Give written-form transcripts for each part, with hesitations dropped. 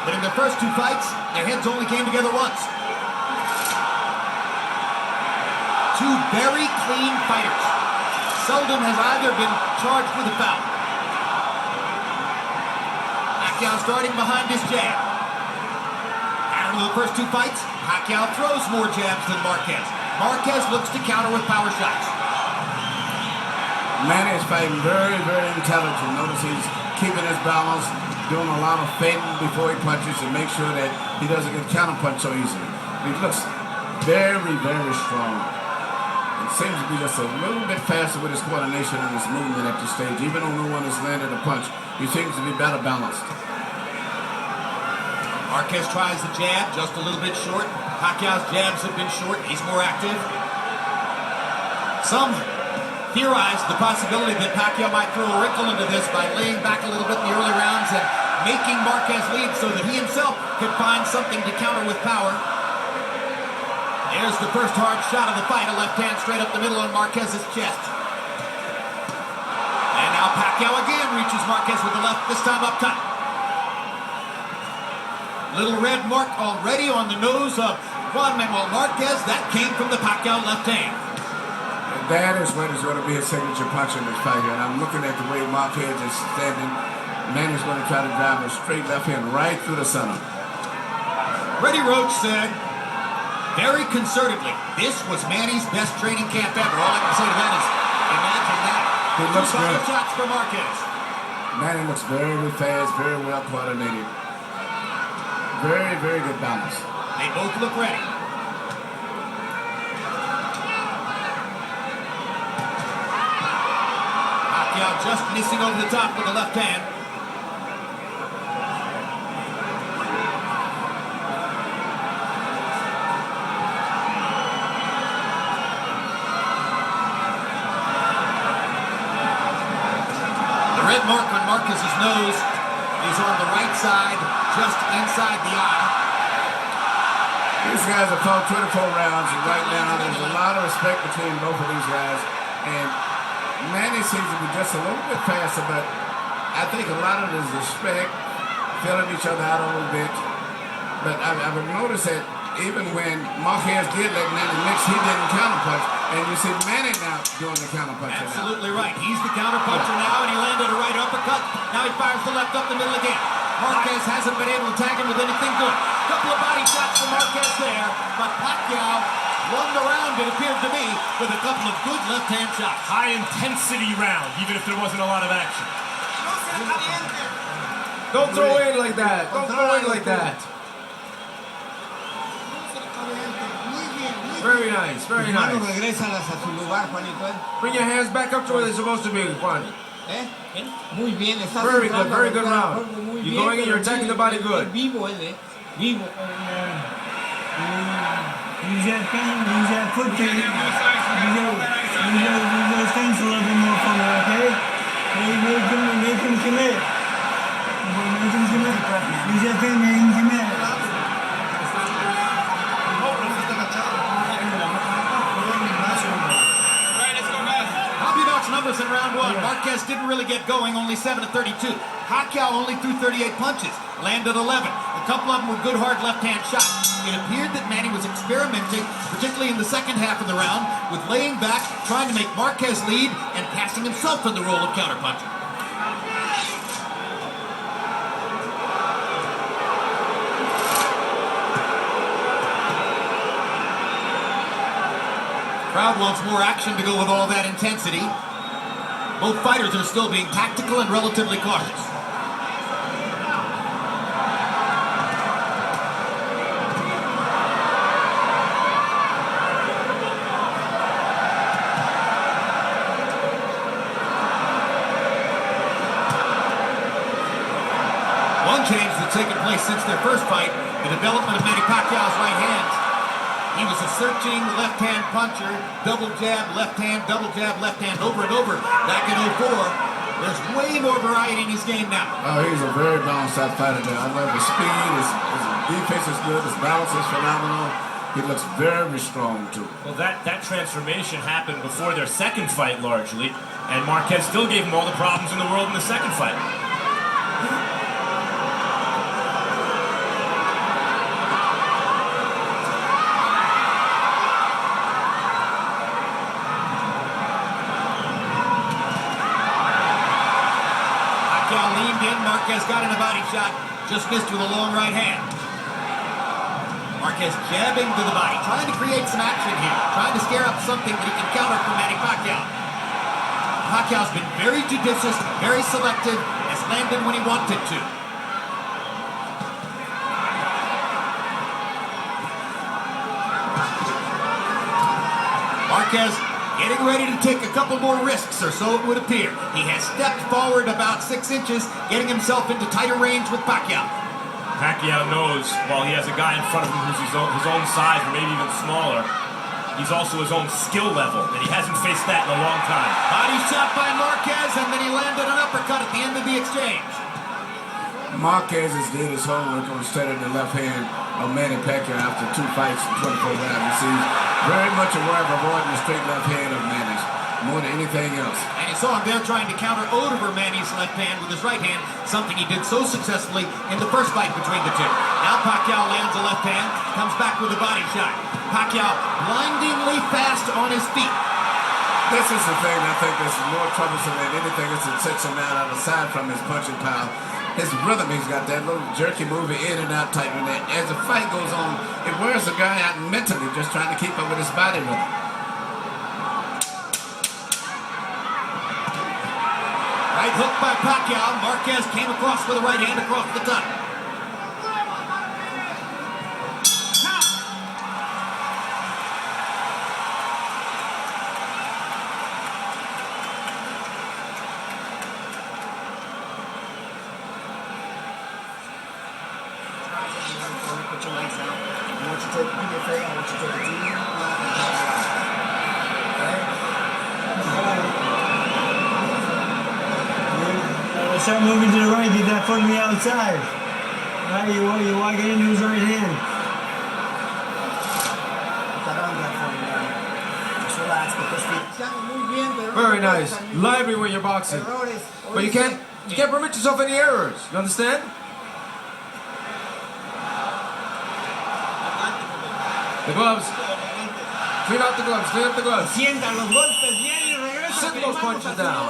but in their first two fights, their heads only came together once. Two very clean fighters. Seldom has either been charged with a foul. Pacquiao starting behind his jab. After the first two fights, Pacquiao throws more jabs than Marquez. Marquez looks to counter with power shots. Manny is fighting very, very intelligent. Notice he's keeping his balance, doing a lot of feinting before he punches to make sure that he doesn't get counterpunched so easily. He looks very, very strong. It seems to be just a little bit faster with his coordination and his movement at the stage. Even though no one has landed a punch, he seems to be better balanced. Marquez tries the jab, just a little bit short. Pacquiao's jabs have been short. He's more active. Some theorized the possibility that Pacquiao might throw a wrinkle into this by laying back a little bit in the early rounds and making Marquez lead so that he himself could find something to counter with power. There's the first hard shot of the fight, a left hand straight up the middle on Marquez's chest. And now Pacquiao again reaches Marquez with the left, this time up top. Little red mark already on the nose of Juan Manuel Marquez. That came from the Pacquiao left hand. And that is what is going to be his signature punch in this fight here. And I'm looking at the way Marquez is standing. Manny's going to try to drive a straight left hand right through the center. Freddie Roach said, very concertedly, this was Manny's best training camp ever. All I can say to that is, imagine that. He looks good. Shots for Marquez. Manny looks very fast, very well coordinated. Very, very good balance. They both look ready. Pacquiao just missing over the top with the left hand. The red mark on Marquez's nose is on the right side, just inside the eye. These guys have fought 24 rounds, and right now there's a lot of respect between both of these guys. And Manny seems to be just a little bit faster, but I think a lot of it is respect, feeling each other out a little bit. But I've noticed that even when Marquez did let Manny mix, he didn't counterpunch. And you see Manny now doing the counterpuncher. Absolutely right. He's the counterpuncher now, and he landed a right uppercut. Now he fires the left up the middle again. Marquez hasn't been able to tag him with anything good. Couple of body shots from Marquez there, but Pacquiao won the round, it appeared to me, with a couple of good left-hand shots. High intensity round, even if there wasn't a lot of action. Don't throw in like that. Don't throw in like that. Very nice, very nice. Bring your hands back up to where they're supposed to be, Juan. Muy bien, very good round. You're going in, you're attacking the body good. Vivo, vivo. Use that thing, use that foot thing. Use those things a little bit more for me, okay? Make him commit. Make him commit. Use that thing, make him commit. Numbers in round one. Marquez didn't really get going, only 7 of 32. Pacquiao only threw 38 punches, landed 11. A couple of them were good hard left-hand shots. It appeared that Manny was experimenting, particularly in the second half of the round, with laying back, trying to make Marquez lead, and passing himself in the role of counterpuncher. Crowd wants more action to go with all that intensity. Both fighters are still being tactical and relatively cautious. One change that's taken place since their first fight, the development of Manny Pacquiao's right hand. He was a searching left-hand puncher, double jab, left hand, over and over. Back in 04, there's way more variety in his game now. Oh, he's a very balanced out fighter there. I love his speed, his defense is good, his balance is phenomenal. He looks very strong, too. Well, that transformation happened before their second fight, largely, and Marquez still gave him all the problems in the world in the second fight. shot, just missed with a long right hand. Marquez jabbing to the body, trying to create some action here, trying to scare up something that he can counter from Manny Pacquiao. Pacquiao's been very judicious, very selective, has landed when he wanted to. Marquez getting ready to take a couple more risks, or so it would appear. He has stepped forward about 6 inches, getting himself into tighter range with Pacquiao. Pacquiao knows while he has a guy in front of him who's his own size or maybe even smaller, he's also his own skill level, and he hasn't faced that in a long time. Body shot by Marquez, and then he landed an uppercut at the end of the exchange. Marquez has did his homework on studying the left hand of Manny Pacquiao after 2 fights and 24 rounds. He's very much aware of avoiding the straight left hand of Manny's more than anything else. And you saw him there trying to counter over Manny's left hand with his right hand, something he did so successfully in the first fight between the two. Now Pacquiao lands a left hand, comes back with a body shot. Pacquiao blindingly fast on his feet. This is the thing I think is more troublesome than anything else that sets him out aside from his punching power. His rhythm, he's got that little jerky moving in and out type of that. As the fight goes on, it wears the guy out mentally just trying to keep up with his body rhythm. Right hook by Pacquiao. Marquez came across with a right hand across the top. Put your legs out. I want you to take, do me a favor, I want you to take a deep breath and come out. Start moving to the right, get that foot on the outside. Right, you walk it into his right hand. Just relax, put those feet. Very nice. Lively when you're boxing. But you can't permit yourself any errors. You understand? The gloves. Clean out the gloves. Clean up the gloves. Sienta los golpes bien y regresa. Sit those punches down.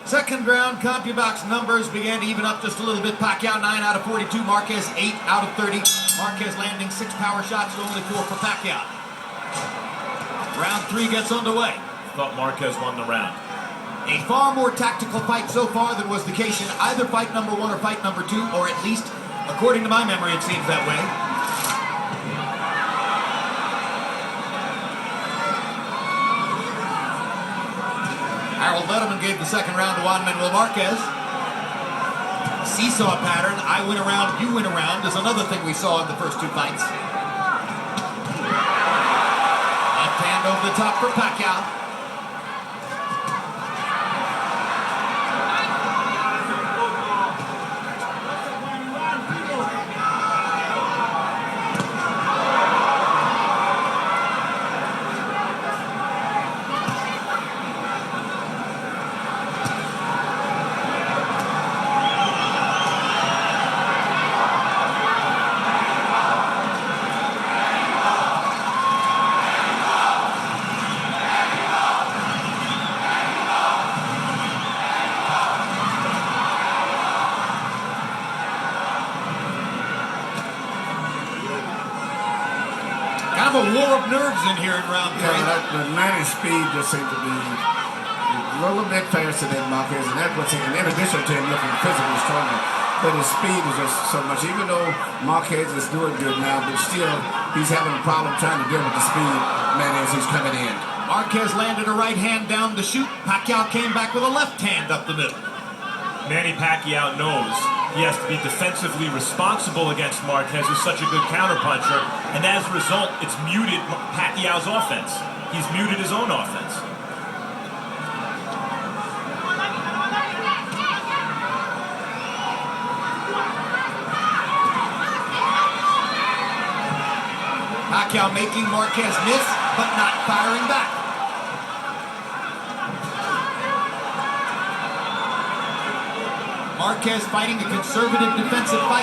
Second round, CompuBox numbers began to even up just a little bit. Pacquiao 9 out of 42, Marquez 8 out of 30. Marquez landing 6 power shots to only 4 for Pacquiao. Round 3 gets underway. Thought Marquez won the round. A far more tactical fight so far than was the case in either fight number 1 or fight number 2, or at least, according to my memory, it seems that way. Harold Letterman gave the second round to Juan Manuel Marquez. Seesaw pattern, I win around, you win around, is another thing we saw in the first 2 fights. Left hand over the top for Pacquiao. Kind of a war of nerves in here in round 3. The Manny's speed just seemed to be a little bit faster than Marquez, and that's what's in addition to him looking physically stronger. But his speed is just so much. Even though Marquez is doing good now, but still he's having a problem trying to deal with the speed, Manny, as he's coming in. Marquez landed a right hand down the chute. Pacquiao came back with a left hand up the middle. Manny Pacquiao knows he has to be defensively responsible against Marquez, who's such a good counterpuncher, and as a result, it's muted Pacquiao's offense. He's muted his own offense. Pacquiao making Marquez miss, but not firing back. Marquez fighting a conservative defensive fight.